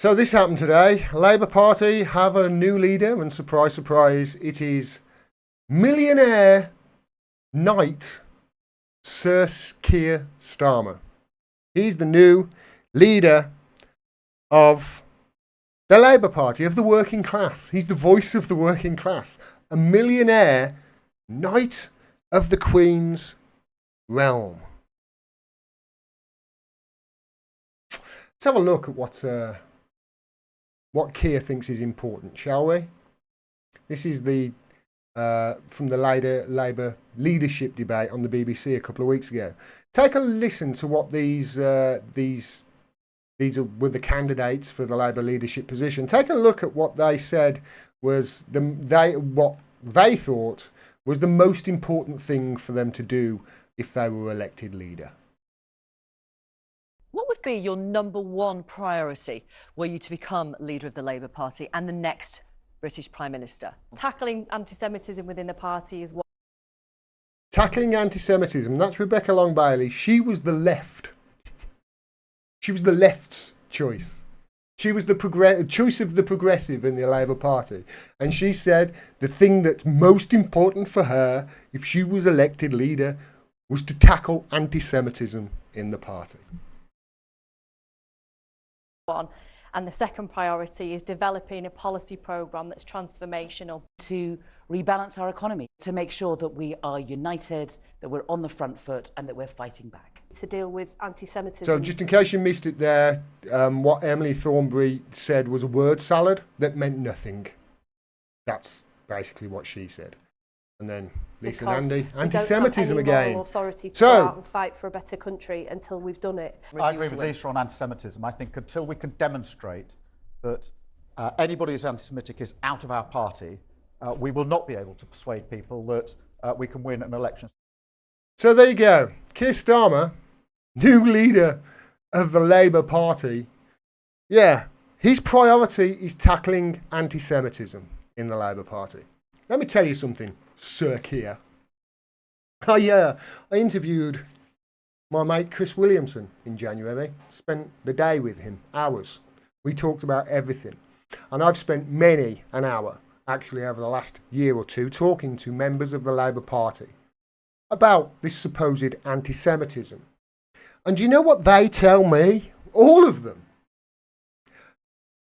So this happened today. Labour Party have a new leader, and surprise, surprise, it is millionaire knight Sir Keir Starmer. He's the new leader of the Labour Party, of the working class. He's the voice of the working class. A millionaire knight of the Queen's realm. Let's have a look at what Keir thinks is important, shall we? This is the from the Labour leadership debate on the BBC a couple of weeks ago. Take a listen to what these were the candidates for the Labour leadership position. Take a look at what they said was what they thought was the most important thing for them to do if they were elected leader. What would be your number one priority were you to become leader of the Labour Party and the next British Prime Minister? Tackling anti-Semitism within the party is what. Tackling anti-Semitism. That's Rebecca Long-Bailey. She was the left. She was the left's choice. She was the choice of the progressive in the Labour Party. And she said the thing that's most important for her, if she was elected leader, was to tackle anti-Semitism in the party. And the second priority is developing a policy programme that's transformational. To rebalance our economy, to make sure that we are united, that we're on the front foot and that we're fighting back. To deal with anti-Semitism. So just in case you missed it there, what Emily Thornberry said was a word salad that meant nothing. That's basically what she said. And then Lisa and Andy, anti-Semitism again. Authority to go out and fight for a better country until we've done it. I agree with Lisa on anti-Semitism. I think until we can demonstrate that anybody who's anti-Semitic is out of our party, we will not be able to persuade people that we can win an election. So there you go. Keir Starmer, new leader of the Labour Party. Yeah, his priority is tackling anti-Semitism in the Labour Party. Let me tell you something, Sir Keir. I interviewed my mate Chris Williamson in January. Spent the day with him, hours. We talked about everything. And I've spent many an hour, actually over the last year or two, talking to members of the Labour Party about this supposed anti-Semitism. And do you know what they tell me? All of them.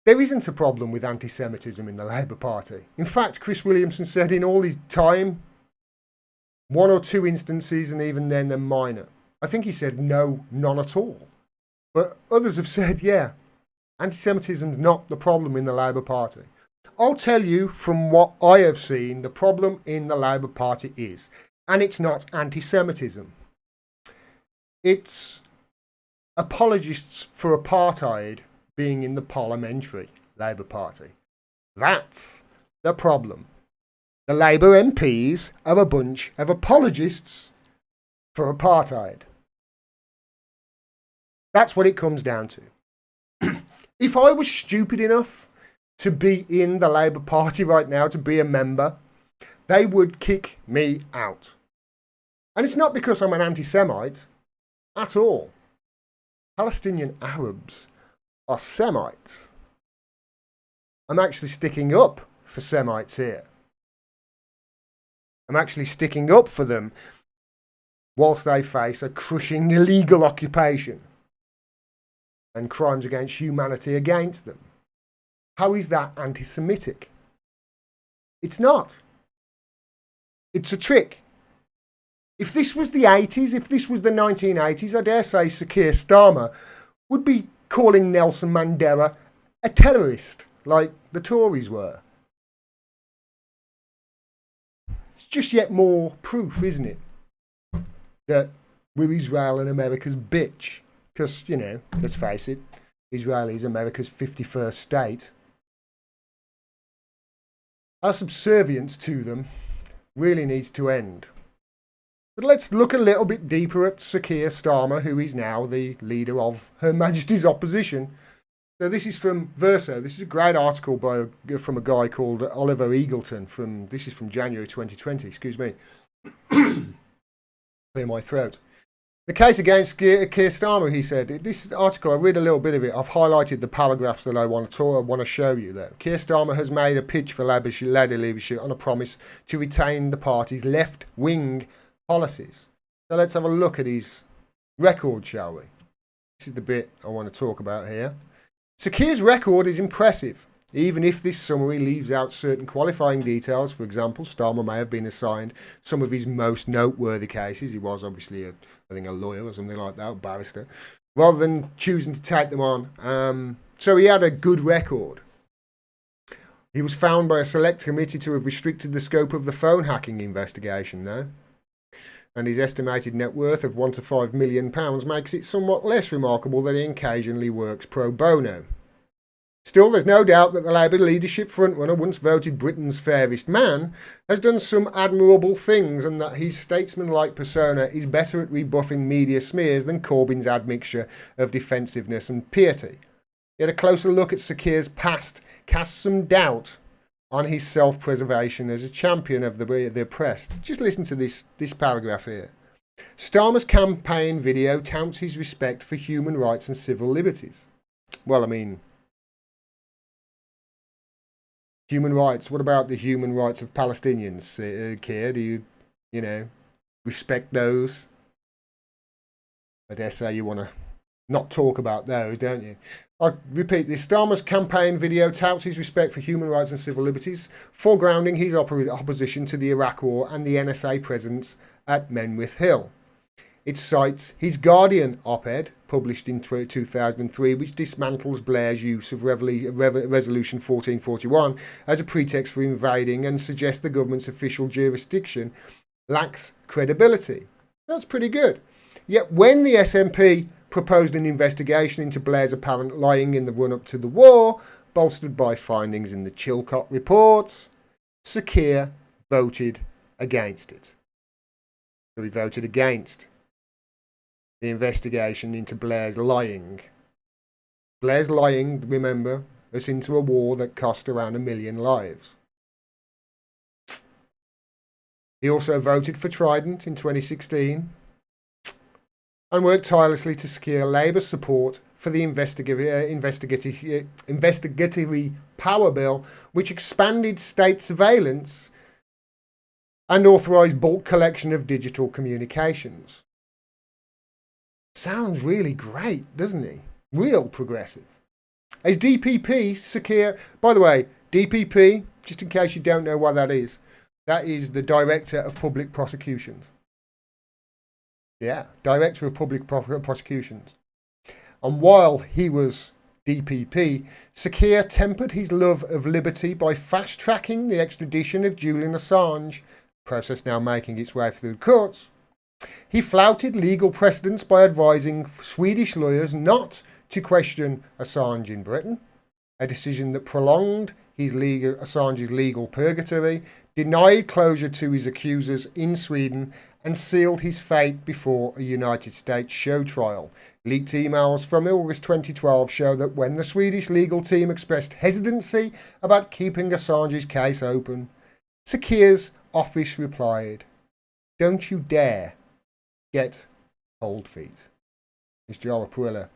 There isn't a problem with anti-Semitism in the Labour Party. In fact, Chris Williamson said in all his time, one or two instances, and even then they're minor. I think he said no, none at all. But others have said, yeah, anti-Semitism's not the problem in the Labour Party. I'll tell you from what I have seen, the problem in the Labour Party is, and it's not anti-Semitism. It's apologists for apartheid being in the parliamentary Labour Party. That's the problem. The Labour MPs are a bunch of apologists for apartheid. That's what it comes down to. If I was stupid enough to be in the Labour Party right now, to be a member, they would kick me out. And it's not because I'm an anti-Semite at all. Palestinian Arabs are Semites. I'm actually sticking up for Semites here. I'm actually sticking up for them whilst they face a crushing illegal occupation and crimes against humanity against them. How is that anti-Semitic? It's not. It's a trick. If this was the 80s, if this was the 1980s, I dare say Sir Keir Starmer would be calling Nelson Mandela a terrorist, like the Tories were. It's just yet more proof, isn't it, that we're Israel and America's bitch. Because, you know, let's face it, Israel is America's 51st state. Our subservience to them really needs to end. But let's look a little bit deeper at Sir Keir Starmer, who is now the leader of Her Majesty's opposition. So this is from Verso. This is a great article from a guy called Oliver Eagleton. This is from January 2020. Excuse me. Clear my throat. The case against Keir Starmer, he said. This article, I read a little bit of it. I've highlighted the paragraphs that I want to show you there. Keir Starmer has made a pitch for Labour leadership on a promise to retain the party's left-wing policies. So let's have a look at his record, shall we? This is the bit I want to talk about here. So Keir's record is impressive. Even if this summary leaves out certain qualifying details, for example, Starmer may have been assigned some of his most noteworthy cases. He was obviously, I think, a lawyer or something like that, a barrister, rather than choosing to take them on. So he had a good record. He was found by a select committee to have restricted the scope of the phone hacking investigation, though. And his estimated net worth of £1 to £5 million makes it somewhat less remarkable that he occasionally works pro bono. Still, there's no doubt that the Labour leadership frontrunner, once voted Britain's fairest man, has done some admirable things, and that his statesman-like persona is better at rebuffing media smears than Corbyn's admixture of defensiveness and piety. Yet a closer look at Sir Keir's past casts some doubt on his self-preservation as a champion of the oppressed. Just listen to this paragraph here. Starmer's campaign video touts his respect for human rights and civil liberties. Well, I mean, human rights. What about the human rights of Palestinians, Keir? Do you respect those? I dare say you want to not talk about those, don't you? I'll repeat this. Starmer's campaign video touts his respect for human rights and civil liberties, foregrounding his opposition to the Iraq War and the NSA presence at Menwith Hill. It cites his Guardian op-ed, published in 2003, which dismantles Blair's use of Resolution 1441 as a pretext for invading and suggests the government's official jurisdiction lacks credibility. That's pretty good. Yet when the SNP proposed an investigation into Blair's apparent lying in the run-up to the war, bolstered by findings in the Chilcot report, Sir Keir voted against it. So he voted against the investigation into Blair's lying. Blair's lying, remember, us into a war that cost around 1 million lives. He also voted for Trident in 2016 and worked tirelessly to secure Labour's support for the investigatory power bill, which expanded state surveillance and authorised bulk collection of digital communications. Sounds really great, doesn't he? Real progressive. As DPP, Sir Keir, by the way, DPP, just in case you don't know what that is the Director of Public Prosecutions. Yeah, Director of Public Prosecutions. And while he was DPP, Sir Keir tempered his love of liberty by fast-tracking the extradition of Julian Assange, process now making its way through the courts. He flouted legal precedents by advising Swedish lawyers not to question Assange in Britain, a decision that prolonged Assange's legal purgatory, denied closure to his accusers in Sweden, and sealed his fate before a United States show trial. Leaked emails from August 2012 show that when the Swedish legal team expressed hesitancy about keeping Assange's case open, Sir Keir's office replied, "Don't you dare get cold feet." As Joe Aprulla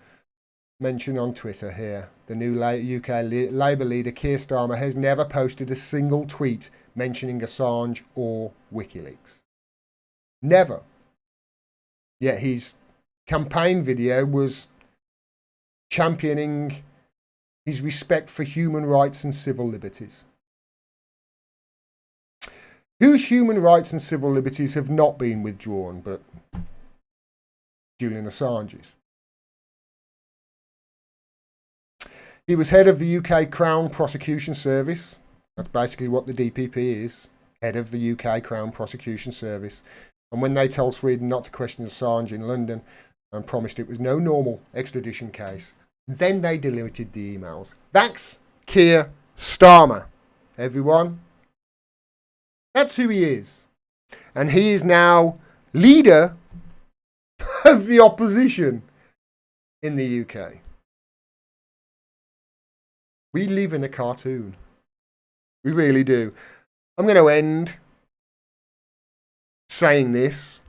mentioned on Twitter here, the new UK Labour leader Keir Starmer has never posted a single tweet mentioning Assange or WikiLeaks. Never. Yet his campaign video was championing his respect for human rights and civil liberties. Whose human rights and civil liberties have not been withdrawn but Julian Assange's? He was head of the UK Crown Prosecution Service. That's basically what the DPP is, head of the UK Crown Prosecution Service. And when they told Sweden not to question Assange in London and promised it was no normal extradition case, then they deleted the emails. That's Keir Starmer, everyone. That's who he is. And he is now leader of the opposition in the UK. We live in a cartoon. We really do. I'm going to end saying this.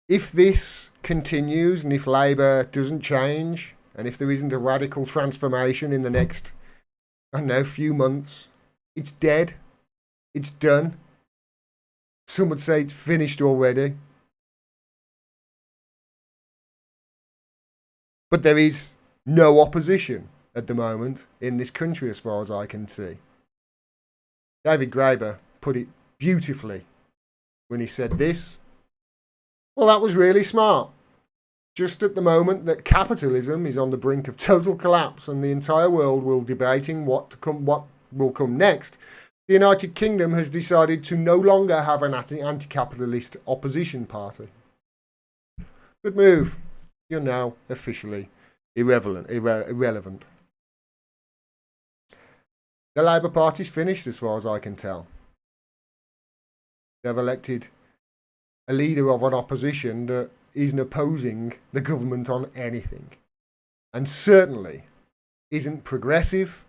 if this continues and if Labour doesn't change and if there isn't a radical transformation in the next, I don't know, few months, it's dead. It's done. Some would say it's finished already. But there is no opposition at the moment in this country as far as I can see. David Graeber put it beautifully when he said this. Well, that was really smart. Just at the moment that capitalism is on the brink of total collapse and the entire world will be debating what will come next, the United Kingdom has decided to no longer have an anti-capitalist opposition party. Good move. You're now officially irrelevant. The Labour Party's finished as far as I can tell. They've elected a leader of an opposition that isn't opposing the government on anything. And certainly isn't progressive,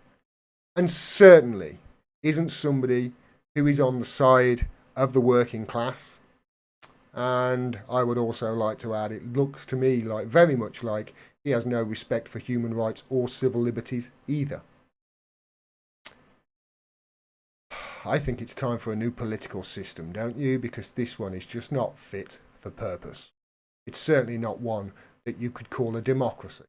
and certainly isn't somebody who is on the side of the working class. And I would also like to add, it looks to me like very much like he has no respect for human rights or civil liberties either. I think it's time for a new political system, don't you? Because this one is just not fit for purpose. It's certainly not one that you could call a democracy.